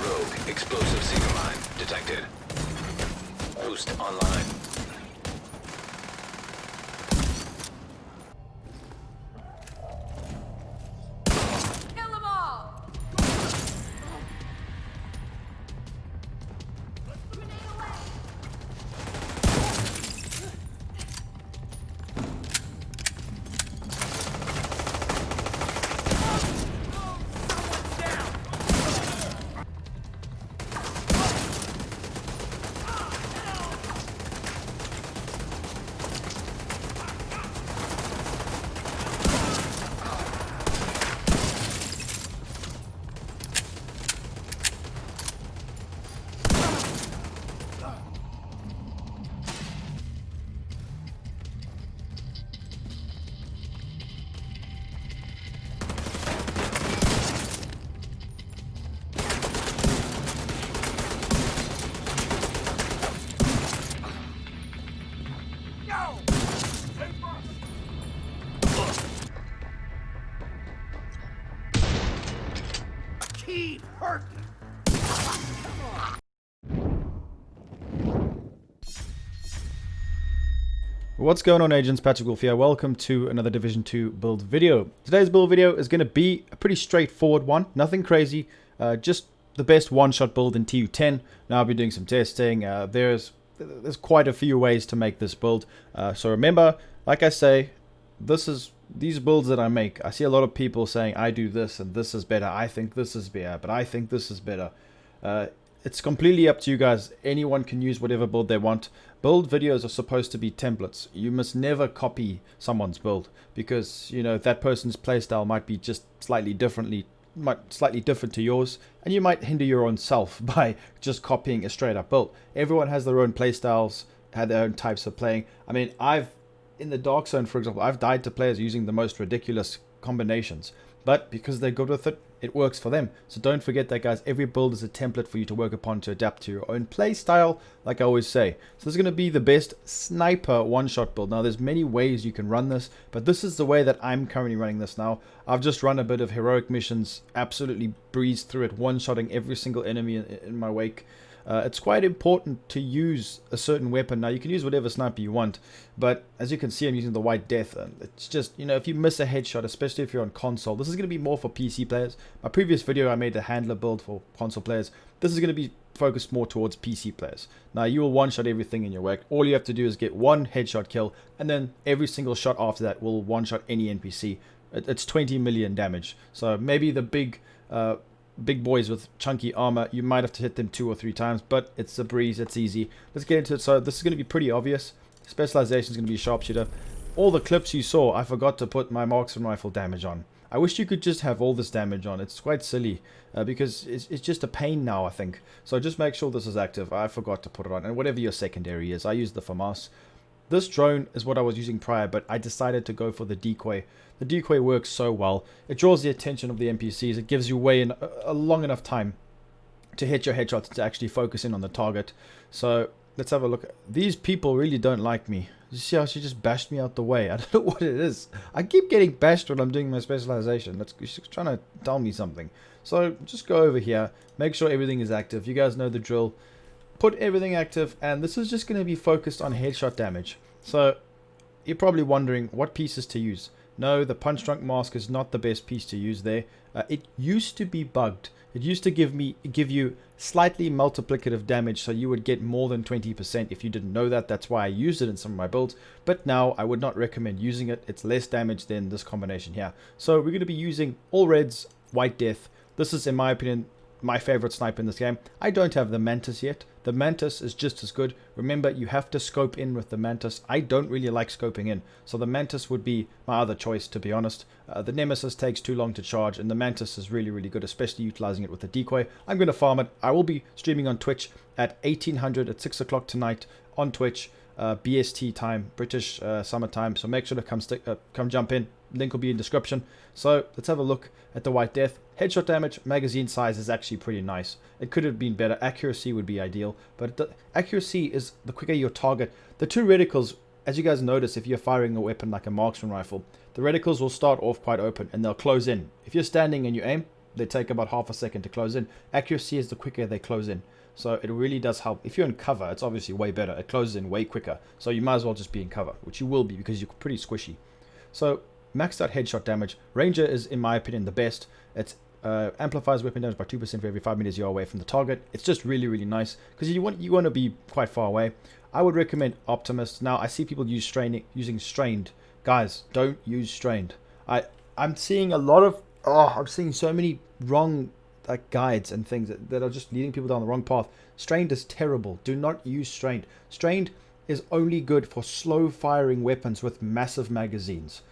Rogue explosive seeker mine detected. Boost online. Kill them all! Grenade away! Keep hurting. What's going on, agents? Patrick Wolf here. Welcome to another Division 2 build video. Today's build video is going to be a pretty straightforward one. Nothing crazy. Just the best one-shot build in TU10. Now I'll be doing some testing. There's quite a few ways to make this build. So remember, like I say, these builds that I make, I see a lot of people saying I do this and this is better. I think this is better, but I think this is better. It's completely up to you guys. Anyone can use whatever build they want. Build videos are supposed to be templates. You must never copy someone's build because, you know, that person's playstyle might be just slightly different to yours, and you might hinder your own self by just copying a straight up build. Everyone has their own playstyles, had their own types of playing. I mean, in the Dark Zone, for example, I've died to players using the most ridiculous combinations, but because they're good with it, it works for them. So don't forget that, guys. Every build is a template for you to work upon to adapt to your own play style, like I always say. So this is going to be the best sniper one-shot build. Now, there's many ways you can run this, but this is the way that I'm currently running this now. I've just run a bit of heroic missions, absolutely breezed through it, one-shotting every single enemy in my wake. It's quite important to use a certain weapon. Now, you can use whatever sniper you want, but as you can see, I'm using the White Death. And it's just, you know, if you miss a headshot, especially if you're on console, this is going to be more for PC players. My previous video, I made a handler build for console players. This is going to be focused more towards PC players. Now, you will one-shot everything in your wake. All you have to do is get one headshot kill, and then every single shot after that will one-shot any NPC. It's 20 million damage. So maybe the big boys with chunky armor, you might have to hit them 2 or 3 times, but it's a breeze, it's easy. Let's get into it. So this is going to be pretty obvious. Specialization is going to be sharpshooter. All the clips you saw, I forgot to put my marksman rifle damage on. I wish you could just have all this damage on. It's quite silly because it's just a pain now, I think. So just make sure this is active. I forgot to put it on. And whatever your secondary is, I use the FAMAS. This drone is what I was using prior, but I decided to go for the decoy. The decoy works so well. It draws the attention of the NPCs. It gives you a long enough time to hit your headshots to actually focus in on the target. So let's have a look. These people really don't like me. You see how she just bashed me out the way? I don't know what it is. I keep getting bashed when I'm doing my specialization. She's trying to tell me something. So just go over here. Make sure everything is active. You guys know the drill. Put everything active, and this is just going to be focused on headshot damage. So you're probably wondering what pieces to use. No, the punch drunk mask is not the best piece to use there. It used to be bugged. It used to give you slightly multiplicative damage, so you would get more than 20%. If you didn't know that, that's why I used it in some of my builds. But now I would not recommend using it. It's less damage than this combination here. So we're going to be using all reds, White Death. This is, in my opinion, my favorite sniper in this game. I don't have the Mantis yet. The Mantis is just as good. Remember, you have to scope in with the Mantis. I don't really like scoping in, so the Mantis would be my other choice, to be honest. The Nemesis takes too long to charge, and the Mantis is really, really good, especially utilizing it with the decoy. I'm going to farm it. I will be streaming on Twitch at 1800 at 6 o'clock tonight on Twitch, BST time, British summer time. So make sure to come jump in. Link will be in description. So let's have a look at the White Death. Headshot damage, magazine size is actually pretty nice. It could have been better. Accuracy would be ideal, but the accuracy is the quicker your target. The two reticles, as you guys notice, if you're firing a weapon like a marksman rifle, the reticles will start off quite open and they'll close in. If you're standing and you aim, they take about half a second to close in. Accuracy is the quicker they close in. So it really does help. If you're in cover, it's obviously way better. It closes in way quicker. So you might as well just be in cover, which you will be because you're pretty squishy. So maxed out headshot damage. Ranger is, in my opinion, the best. It amplifies weapon damage by 2% for every 5 meters you're away from the target. It's just really, really nice because you want to be quite far away. I would recommend Optimist. Now, I see people using Strained. Guys, don't use Strained. I'm seeing a lot of... I'm seeing so many wrong guides and things that are just leading people down the wrong path. Strained is terrible. Do not use Strained. Strained is only good for slow firing weapons with massive magazines.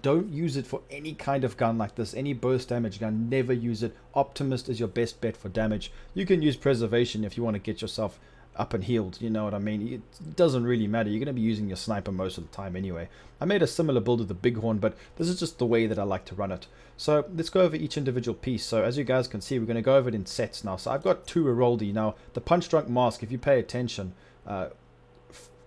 Don't use it for any kind of gun like this, any burst damage gun. Never use it. Optimist is your best bet for damage. You can use Preservation if you want to get yourself up and healed, you know what I mean. It doesn't really matter. You're going to be using your sniper most of the time anyway. I made a similar build with the Bighorn, but this is just the way that I like to run it. So let's go over each individual piece. So as you guys can see, we're going to go over it in sets now. So I've got 2 Heroldi. Now the Punch Drunk Mask, if you pay attention,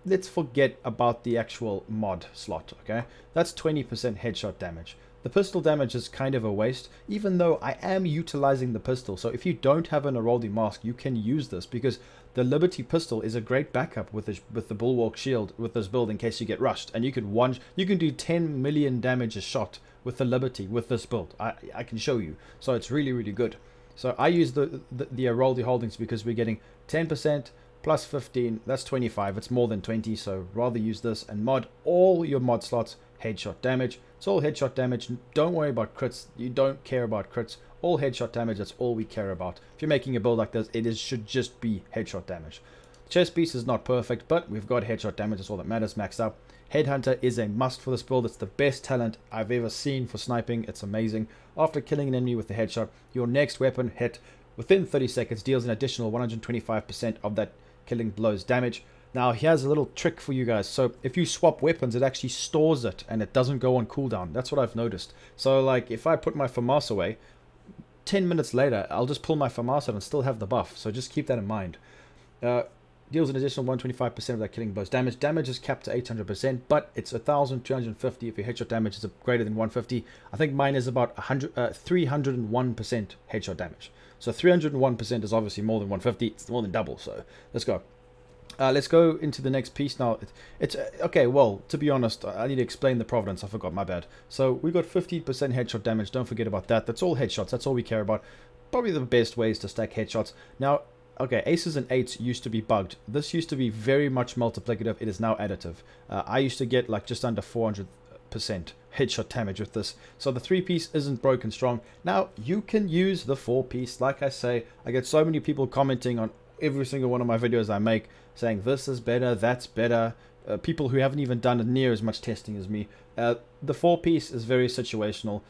let's forget about the actual mod slot, okay? That's 20% headshot damage. The pistol damage is kind of a waste, even though I am utilizing the pistol. So if you don't have an Heroldi mask, you can use this because the Liberty pistol is a great backup with the Bulwark shield with this build in case you get rushed. And you can do 10 million damage a shot with the Liberty with this build. I can show you. So it's really, really good. So I use the Heroldi holdings because we're getting 10%, plus 15, that's 25. It's more than 20, so rather use this and mod all your mod slots headshot damage. It's all headshot damage. Don't worry about crits. You don't care about crits. All headshot damage, that's all we care about. If you're making a build like this, should just be headshot damage. Chest piece is not perfect, but we've got headshot damage. That's all that matters, maxed out. Headhunter is a must for this build. It's the best talent I've ever seen for sniping. It's amazing. After killing an enemy with the headshot, your next weapon hit within 30 seconds deals an additional 125% of that killing blow's damage. Now here's a little trick for you guys. So if you swap weapons, it actually stores it and it doesn't go on cooldown. That's what I've noticed. So like if I put my FAMAS away, 10 minutes later I'll just pull my FAMAS out and still have the buff. So just keep that in mind. Deals an additional 125% of that killing blow's damage. Damage is capped to 800%, but it's 1,250 if your headshot damage is greater than 150. I think mine is about 301% headshot damage. So 301% is obviously more than 150. It's more than double. So let's go. Let's go into the next piece now. It's okay. Well, to be honest, I need to explain the providence. I forgot. My bad. So we got 15% headshot damage. Don't forget about that. That's all headshots. That's all we care about. Probably the best ways to stack headshots. Now, okay, aces and eights used to be bugged. This used to be very much multiplicative. It is now additive. I used to get like just under 400% headshot damage with this. So the 3-piece isn't broken strong. Now you can use the 4-piece. Like I say, I get so many people commenting on every single one of my videos I make saying this is better, that's better. People who haven't even done near as much testing as me. The 4-piece is very situational.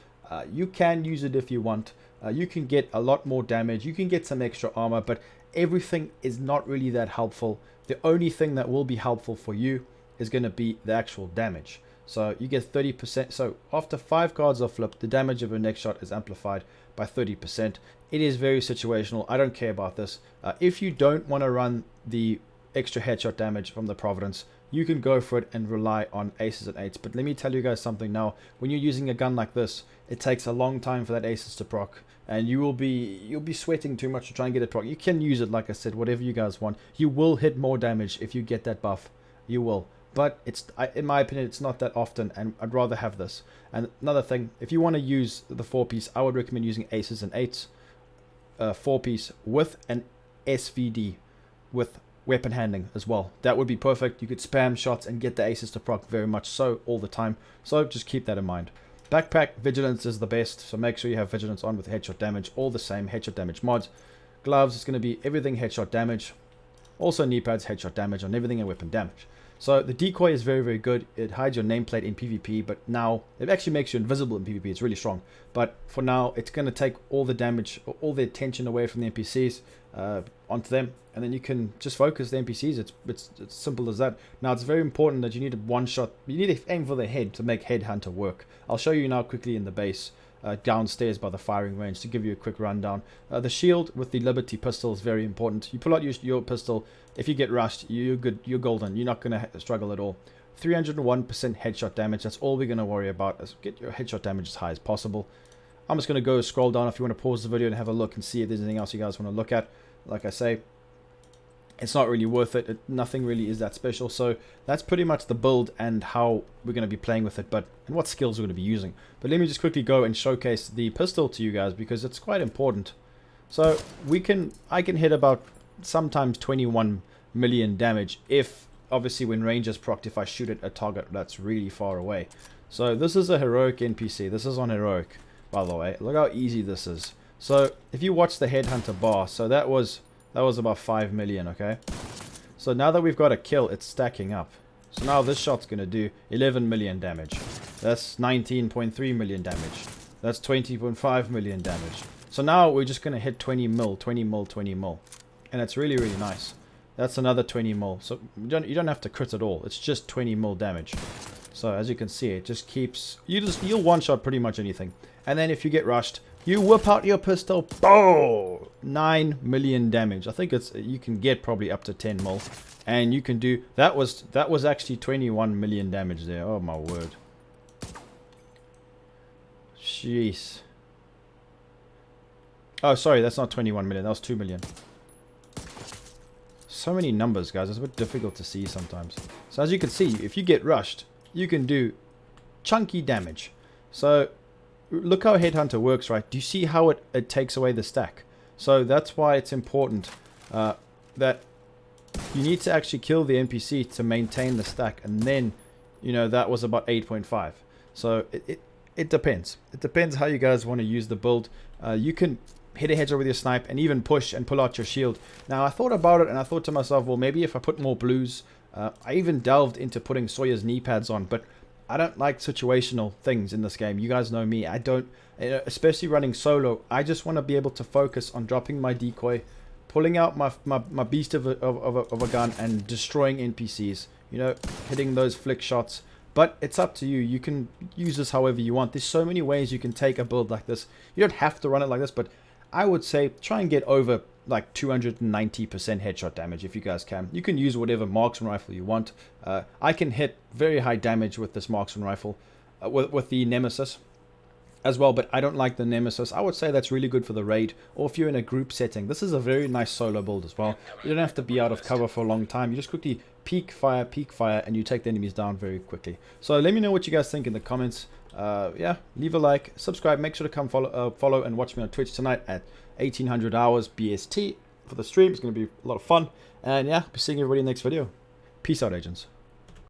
You can use it if you want. You can get a lot more damage. You can get some extra armor, but everything is not really that helpful. The only thing that will be helpful for you is going to be the actual damage. So you get 30%. So after 5 cards are flipped, the damage of your next shot is amplified by 30%. It is very situational. I don't care about this. If you don't want to run the extra headshot damage from the Providence, you can go for it and rely on aces and eights. But let me tell you guys something now. When you're using a gun like this, it takes a long time for that aces to proc, and you'll be sweating too much to try and get it proc. You can use it, like I said, whatever you guys want. You will hit more damage if you get that buff. You will. But in my opinion, it's not that often, and I'd rather have this. And another thing, if you want to use the 4-piece, I would recommend using aces and eights, 4-piece with an SVD with weapon handling as well. That would be perfect. You could spam shots and get the aces to proc very much so all the time. So just keep that in mind. Backpack vigilance is the best, so make sure you have vigilance on with headshot damage. All the same headshot damage mods. Gloves, it's going to be everything headshot damage. Also knee pads, headshot damage on everything and weapon damage. So the decoy is very, very good. It hides your nameplate in PvP, but now it actually makes you invisible in PvP. It's really strong. But for now, it's going to take all the damage, all the attention away from the NPCs onto them, and then you can just focus the NPCs. It's simple as that. Now it's very important that you need a one-shot. You need to aim for the head to make Headhunter work. I'll show you now quickly in the base. Downstairs by the firing range to give you a quick rundown. The shield with the Liberty pistol is very important. You pull out your pistol. If you get rushed, you're good. You're golden. You're not going to struggle at all. 301% headshot damage. That's all we're going to worry about. Is get your headshot damage as high as possible. I'm just going to go scroll down if you want to pause the video and have a look and see if there's anything else you guys want to look at. Like I say, it's not really worth it. Nothing really is that special. So that's pretty much the build and how we're going to be playing with it, and what skills we're going to be using. But let me just quickly go and showcase the pistol to you guys because it's quite important. So I can hit about sometimes 21 million damage if, obviously, when range is procced, if I shoot at a target that's really far away. So this is a heroic NPC. This is on heroic, by the way. Look how easy this is. So if you watch the headhunter bar, so that was about 5 million, okay? So now that we've got a kill, it's stacking up. So now this shot's going to do 11 million damage. That's 19.3 million damage. That's 20.5 million damage. So now we're just going to hit 20 mil, 20 mil, 20 mil. And it's really, really nice. That's another 20 mil. So you don't have to crit at all. It's just 20 mil damage. So as you can see, it just keeps... You'll one-shot pretty much anything. And then if you get rushed, you whip out your pistol. Boom! 9 million damage. I think you can get probably up to 10 mil. And you can do... That was actually 21 million damage there. Oh my word. Jeez. Oh, sorry, that's not 21 million. That was 2 million. So many numbers, guys. It's a bit difficult to see sometimes. So as you can see, if you get rushed, you can do chunky damage. So look how Headhunter works, right? Do you see how it takes away the stack? So that's why it's important that you need to actually kill the NPC to maintain the stack. And then, you know, that was about 8.5. So it depends. It depends how you guys want to use the build. You can hit a hedger with your snipe and even push and pull out your shield. Now I thought about it and I thought to myself, well, maybe if I put more blues, I even delved into putting Sawyer's knee pads on, but I don't like situational things in this game. You guys know me. I don't, especially running solo. I just want to be able to focus on dropping my decoy, pulling out my beast of a gun and destroying NPCs. You know, hitting those flick shots. But it's up to you. You can use this however you want. There's so many ways you can take a build like this. You don't have to run it like this, but I would say try and get over like 290% headshot damage if you guys can. You can use whatever marksman rifle you want. I can hit very high damage with this marksman rifle, with the Nemesis as well, but I don't like the Nemesis. I would say that's really good for the raid, or if you're in a group setting. This is a very nice solo build as well. You don't have to be out of cover for a long time. You just quickly peek fire, and you take the enemies down very quickly. So let me know what you guys think in the comments. Yeah, leave a like, subscribe, make sure to come follow and watch me on Twitch tonight at 1800 hours BST for the stream. It's going to be a lot of fun. And yeah, be seeing everybody in the next video. Peace out, agents.